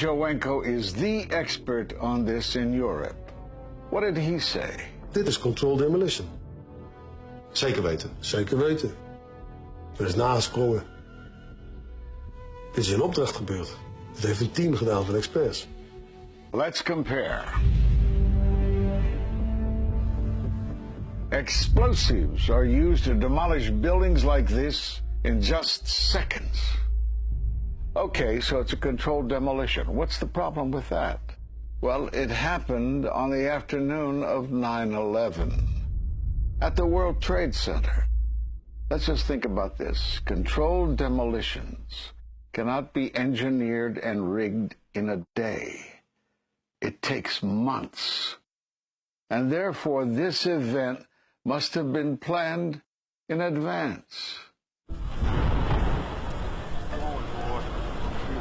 Jowenko is the expert on this in Europe. What did he say? Dit is controlled demolition. Zeker weten. Zeker weten. Er is nagesprongen. Dit is in opdracht gebeurd. Het heeft een team gedaan van experts. Let's compare. Explosives are used to demolish buildings like this in just seconds. Okay, so it's a controlled demolition. What's the problem with that? Well, it happened on the afternoon of 9/11 at the World Trade Center. Let's just think about this. Controlled demolitions cannot be engineered and rigged in a day. It takes months. And therefore, this event must have been planned in advance.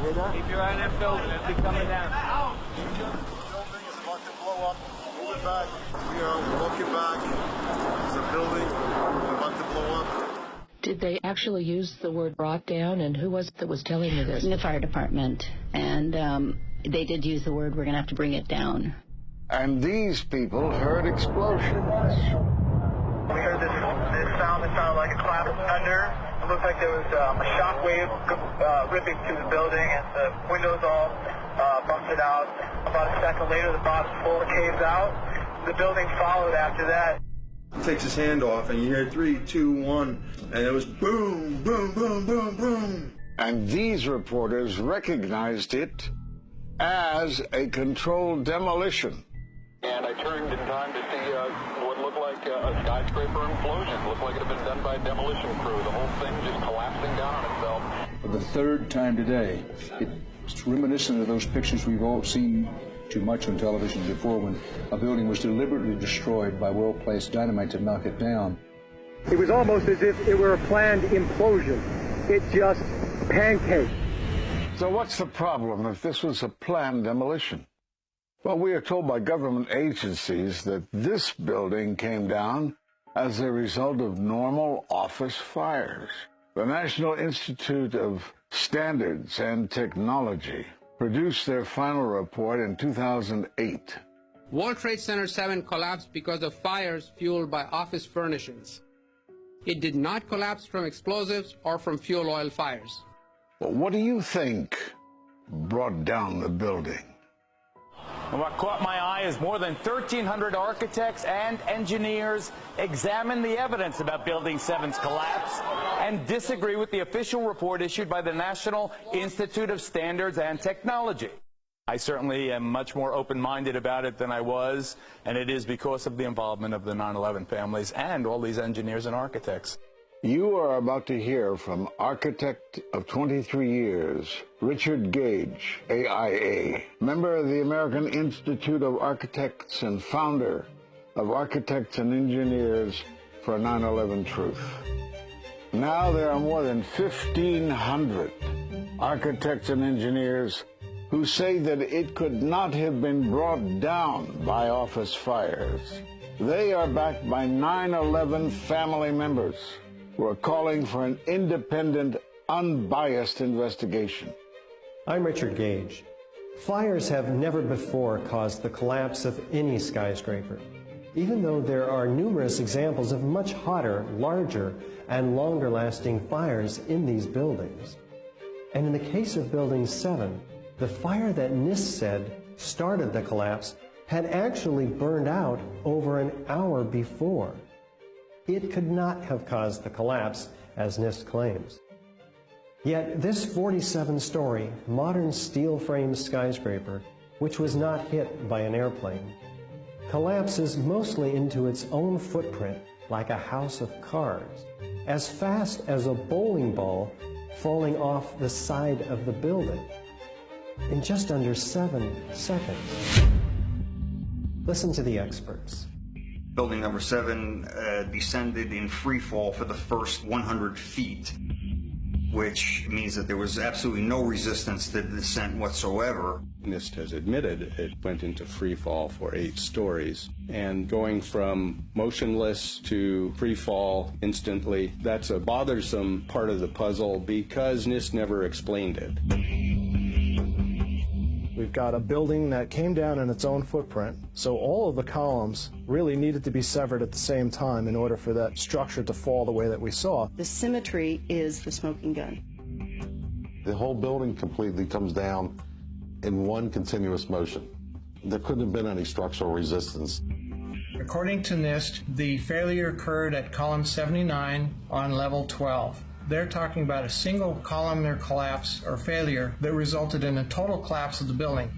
Keep your eye on that building. It'll be coming down. The building is about to blow up. Pull it back. We are walking back. There's a building about to blow up. Did they actually use the word brought down, and who was it that was telling you this? In the fire department, and they did use the word, we're going to have to bring it down. And these people heard explosions. We heard this sound that sounded like a clap of thunder. It looked like there was a shock wave ripping through the building, and the windows all busted out. About a second later, the bottom floor caves out. The building followed after that. He takes his hand off, and you hear 3, 2, 1, and it was boom, boom, boom, boom, boom. And these reporters recognized it as a controlled demolition. And I turned in time to see what looked like a skyscraper implosion. Looked like it had been done by a demolition crew. The whole thing just collapsing down on itself. For the third time today, it's reminiscent of those pictures we've all seen too much on television before, when a building was deliberately destroyed by well-placed dynamite to knock it down. It was almost as if it were a planned implosion. It just pancaked. So what's the problem if this was a planned demolition? Well, we are told by government agencies that this building came down as a result of normal office fires. The National Institute of Standards and Technology produced their final report in 2008. World Trade Center 7 collapsed because of fires fueled by office furnishings. It did not collapse from explosives or from fuel oil fires. Well, what do you think brought down the building? And what caught my eye is more than 1,300 architects and engineers examined the evidence about Building 7's collapse and disagree with the official report issued by the National Institute of Standards and Technology. I certainly am much more open-minded about it than I was, and it is because of the involvement of the 9/11 families and all these engineers and architects. You are about to hear from architect of 23 years, Richard Gage, AIA, member of the American Institute of Architects and founder of Architects and Engineers for 9/11 Truth. Now there are more than 1,500 architects and engineers who say that it could not have been brought down by office fires. They are backed by 9/11 family members who are calling for an independent, unbiased investigation. I'm Richard Gage. Fires have never before caused the collapse of any skyscraper, even though there are numerous examples of much hotter, larger, and longer-lasting fires in these buildings. And in the case of Building 7, the fire that NIST said started the collapse had actually burned out over an hour before. It could not have caused the collapse, as NIST claims. Yet this 47-story, modern steel-framed skyscraper, which was not hit by an airplane, collapses mostly into its own footprint like a house of cards, as fast as a bowling ball falling off the side of the building, in just under 7 seconds. Listen to the experts. Building number 7 descended in free fall for the first 100 feet, which means that there was absolutely no resistance to the descent whatsoever. NIST has admitted it went into free fall for 8 stories. And going from motionless to free fall instantly, that's a bothersome part of the puzzle because NIST never explained it. We've got a building that came down in its own footprint, so all of the columns really needed to be severed at the same time in order for that structure to fall the way that we saw. The symmetry is the smoking gun. The whole building completely comes down in one continuous motion. There couldn't have been any structural resistance. According to NIST, the failure occurred at column 79 on level 12. They're talking about a single columnar collapse or failure that resulted in a total collapse of the building.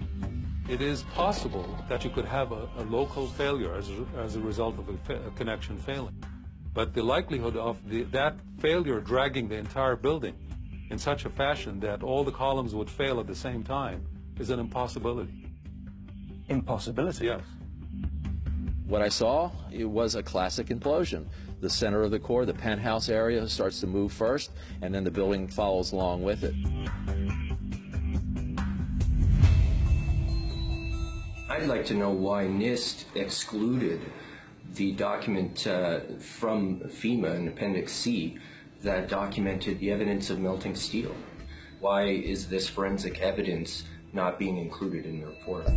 It is possible that you could have a local failure as a result of a connection failing. But the likelihood of that failure dragging the entire building in such a fashion that all the columns would fail at the same time is an impossibility. Impossibility? Yes. What I saw, it was a classic implosion. The center of the core, the penthouse area, starts to move first, and then the building follows along with it. I'd like to know why NIST excluded the document from FEMA in Appendix C that documented the evidence of melting steel. Why is this forensic evidence not being included in the report?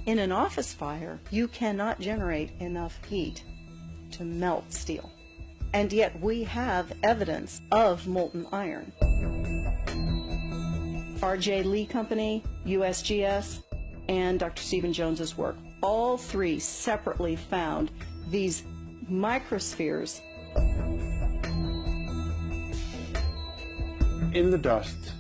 In an office fire, you cannot generate enough heat to melt steel. And yet we have evidence of molten iron. R.J. Lee Company, USGS, and Dr. Stephen Jones's work, all three separately found these microspheres. In the dust,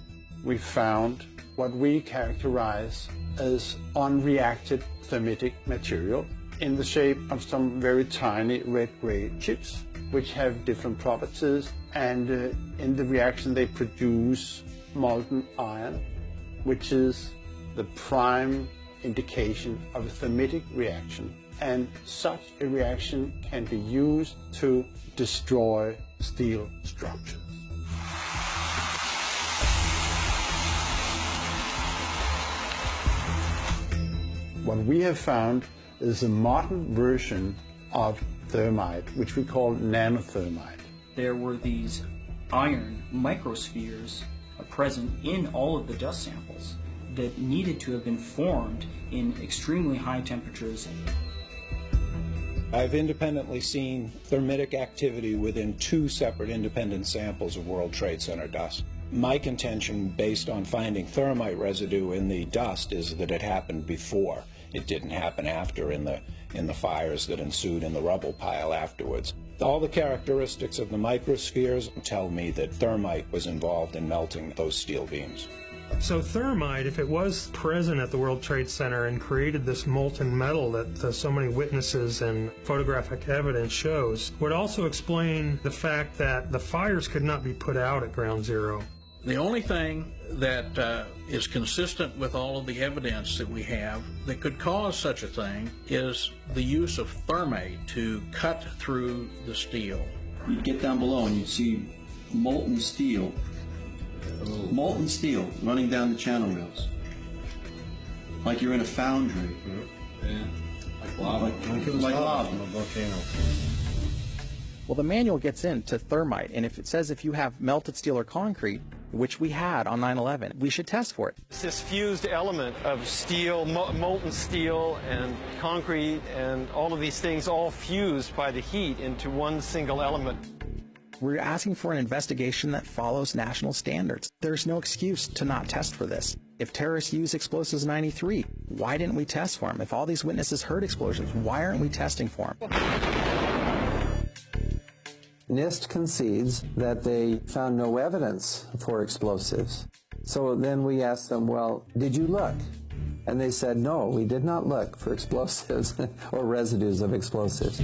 we found what we characterize as unreacted thermitic material in the shape of some very tiny red-gray chips, which have different properties, and in the reaction they produce molten iron, which is the prime indication of a thermitic reaction, and such a reaction can be used to destroy steel structures. What we have found is a modern version of thermite, which we call nanothermite. There were these iron microspheres present in all of the dust samples that needed to have been formed in extremely high temperatures. I've independently seen thermitic activity within 2 separate independent samples of World Trade Center dust. My contention, based on finding thermite residue in the dust, is that it happened before. It didn't happen after in the fires that ensued in the rubble pile afterwards. All the characteristics of the microspheres tell me that thermite was involved in melting those steel beams. So thermite, if it was present at the World Trade Center and created this molten metal that so many witnesses and photographic evidence shows, would also explain the fact that the fires could not be put out at Ground Zero. The only thing that is consistent with all of the evidence that we have that could cause such a thing is the use of thermite to cut through the steel. You'd get down below and you'd see molten steel running down the channel rails, like you're in a foundry. Yeah. Like lava. Like lava. On a volcano. Well, the manual gets into thermite, and if it says if you have melted steel or concrete, which we had on 9/11, we should test for it. This fused element of steel, molten steel and concrete and all of these things all fused by the heat into one single element. We're asking for an investigation that follows national standards. There's no excuse to not test for this. If terrorists use explosives in '93, why didn't we test for them? If all these witnesses heard explosions, why aren't we testing for them? NIST concedes that they found no evidence for explosives. So then we asked them, well, did you look? And they said, no, we did not look for explosives or residues of explosives.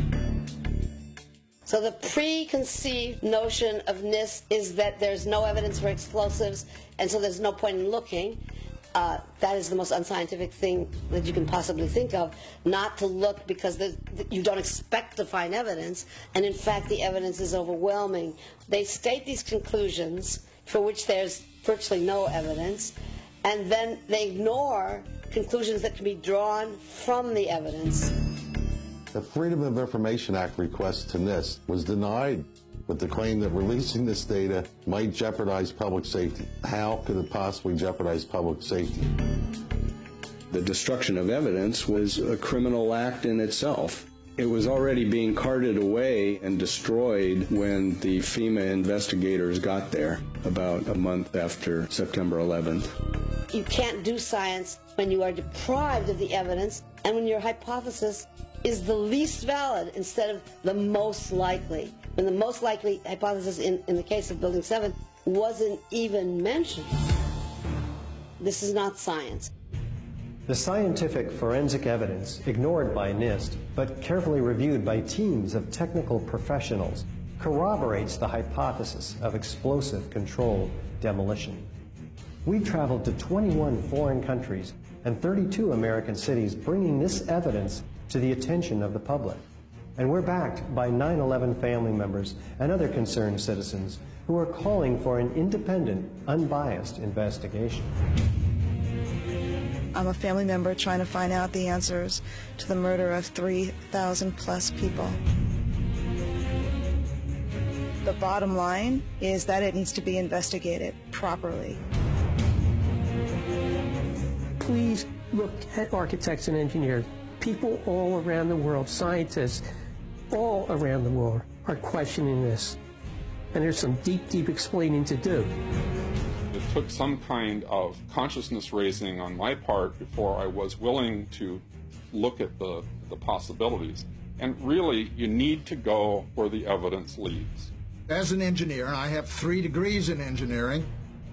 So the preconceived notion of NIST is that there's no evidence for explosives, and so there's no point in looking. That is the most unscientific thing that you can possibly think of, not to look because you don't expect to find evidence, and in fact the evidence is overwhelming. They state these conclusions for which there's virtually no evidence, and then they ignore conclusions that can be drawn from the evidence. The Freedom of Information Act request to NIST was denied with the claim that releasing this data might jeopardize public safety. How could it possibly jeopardize public safety? The destruction of evidence was a criminal act in itself. It was already being carted away and destroyed when the FEMA investigators got there about a month after September 11th. You can't do science when you are deprived of the evidence and when your hypothesis is the least valid instead of the most likely. When the most likely hypothesis in the case of Building 7 wasn't even mentioned. This is not science. The scientific forensic evidence, ignored by NIST, but carefully reviewed by teams of technical professionals, corroborates the hypothesis of explosive controlled demolition. We traveled to 21 foreign countries and 32 American cities, bringing this evidence to the attention of the public. And we're backed by 9/11 family members and other concerned citizens who are calling for an independent, unbiased investigation. I'm a family member trying to find out the answers to the murder of 3,000 plus people. The bottom line is that it needs to be investigated properly. Please look at architects and engineers. People all around the world, scientists all around the world are questioning this. And there's some deep, deep explaining to do. It took some kind of consciousness raising on my part before I was willing to look at the possibilities. And really, you need to go where the evidence leads. As an engineer, I have 3 degrees in engineering.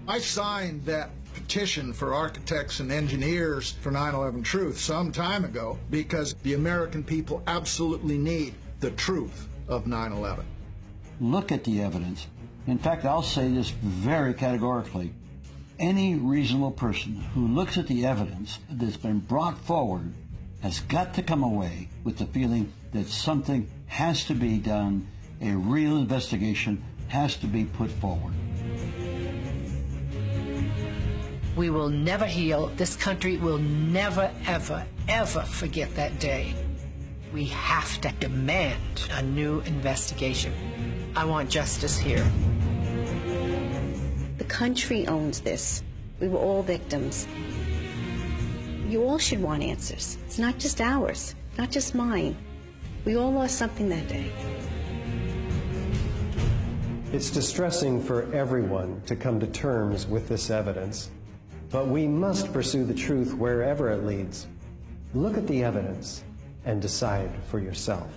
I signed that petition for architects and engineers for 9/11 Truth some time ago because the American people absolutely need the truth of 9/11. Look at the evidence. In fact, I'll say this very categorically. Any reasonable person who looks at the evidence that's been brought forward has got to come away with the feeling that something has to be done, a real investigation has to be put forward. We will never heal. This country will never, ever, ever forget that day. We have to demand a new investigation. I want justice here. The country owns this. We were all victims. You all should want answers. It's not just ours, not just mine. We all lost something that day. It's distressing for everyone to come to terms with this evidence, but we must pursue the truth wherever it leads. Look at the evidence and decide for yourself.